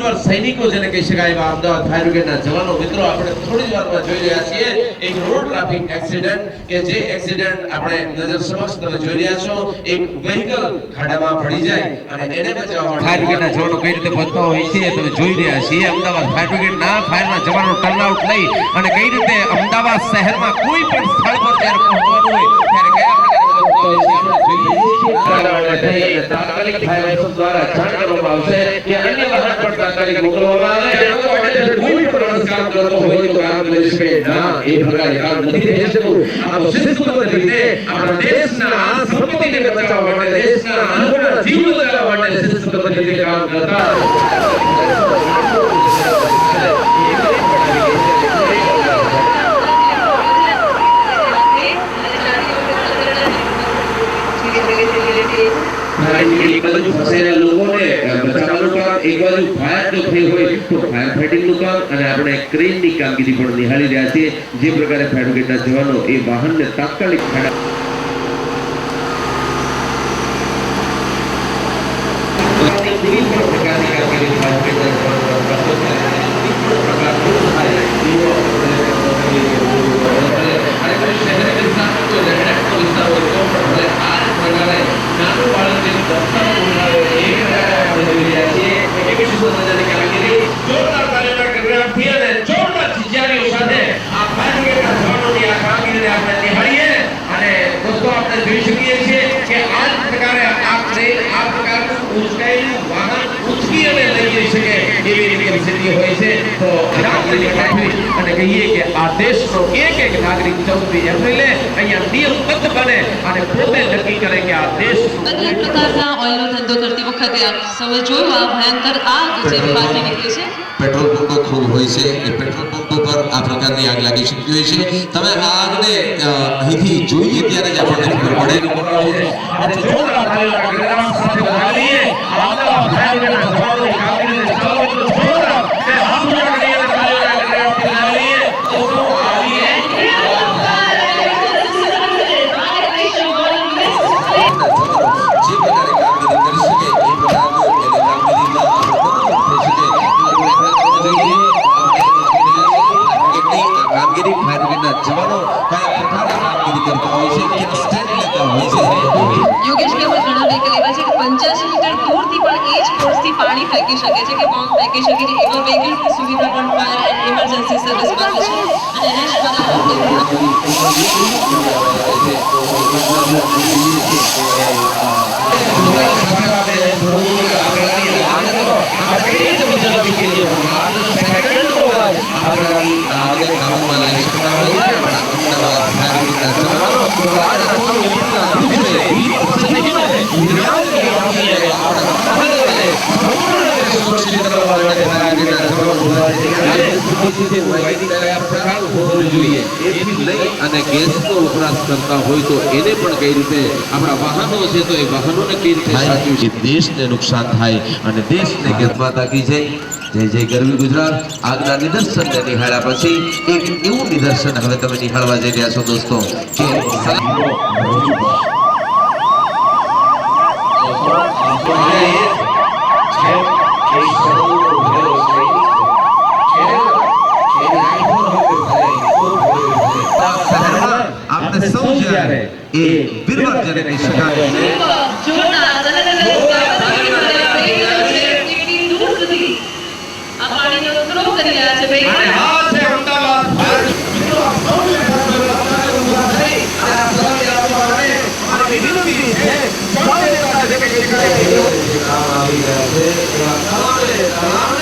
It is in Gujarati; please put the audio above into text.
વીરવર સૈનિકો જેને કહી શકાય એવા અમદાવાદ ફાયર બ્રિગેડના જવાનો મિત્રો આપણે થોડી જ વારમાં જોઈ રહ્યા છીએ એક રોડ ટ્રાફિક એક્સિડન્ટ કે જે એક્સિડન્ટ આપણે નજર સમક્ષ તમે જોઈ રહ્યા છો એક વ્હીકલ ખાડામાં પડી જાય અને એને બચાવવા માટે ફાયર બ્રિગેડના જવાનો કઈ રીતે પહોંચતા હોય છે તમે જોઈ રહ્યા છીએ અમદાવાદ ફાયર બ્રિગેડના ફાયરના જવાનો ટર્નઆઉટ લઈ અને કઈ રીતે અમદાવાદ શહેરમાં કોઈ પણ સ્થળ પર જ્યારે પહોંચવાનું હોય ત્યારે કયા તાત્કાલિક ફાયર એક્શન દ્વારા જાણ કરવામાં આવશે કે અન્ય વાહન પર તાત્કાલિક મોકલવામાં આવે કોઈ પણ માણસ કામ કરતો હોય તો કામ કરી શકે ના એ પ્રકારે કામ નથી થઈ શકતું આ તો શિસ્તબદ્ધ રીતે આપણા દેશના સંપત્તિને બચાવવા માટે દેશના લોકોના જીવ બચાવવા માટે શિસ્તબદ્ધ રીતે કામ કરતા एक बाजू फसेला लोगोने बचावવાનું કામ એક બાજુ ફાયર જો થઈ હોય તો ફાયર ફાઇટિંગ નું કામ અને આપણે ક્રેન ની કામગીરી પણ નિહાળી રહ્યા છીએ જે પ્રકારે ફાયર બ્રિગેડના જવાનો એ વાહનને તાત્કાલિક અને કહીએ કે આ દેશનો એક એક નાગરિક 14 એપ્રિલે અહીંયા નિયમબદ્ધ બને અને પોતે નક્કી કરે કે આ દેશ અન્ય પ્રકારના ઓઇલનો ધંધો કરતી વખતે આપ સૌએ જોયું આ ભયંકર આગ જે બહાર નીકળી છે પેટ્રોલ પંપો ખૂબ હોય છે એ પેટ્રોલ પંપો પર આ પ્રકારની આગ લાગી શકતી હોય છે તમે આ આગને અહીંથી જોઈએ ત્યારે જ આપણને ખબર પડે યોગેશ કેવળ ઘણા વ્હીકલ એવા છે કે 85 મીટર દૂરથી પણ એ જ ફોર્સથી પાણી ફેંકી શકે છે કે બોમ્બ ફેંકી શકે છે એવા વ્હીકલની સુવિધા પણ ફાયર એન્ડ ઇમરજન્સી સર્વિસમાં છે અને એના જ અને ગેસનો વપરાશ કરતા હોય તો એને પણ કઈ રીતે આપણા વાહનો છે તો એ વાહનોને કઈ રીતે સાચવ્યું છે દેશને નુકસાન થાય અને દેશને ગેરમાતા કી જય જય જય ગરવી ગુજરાત આગના નિદર્શનને નિહાળ્યા પછી એક એવું નિદર્શન હવે તમે નિહાળવા જઈ રહ્યા છો દોસ્તો કે आपने सौ जारे ए वीरवर जने કહી શકાય જોરદાર અને દૂર સુધી આ પાણીનો સ્ત્રો કરી રહ્યા છે ભાઈ અને આ છે અમદાવાદ મિત્રો આ સૌને ઉભા થઈ આ સૌને આપવાને મારી વિનંતી છે સૌને કહી શકાય આવી રહ્યા છે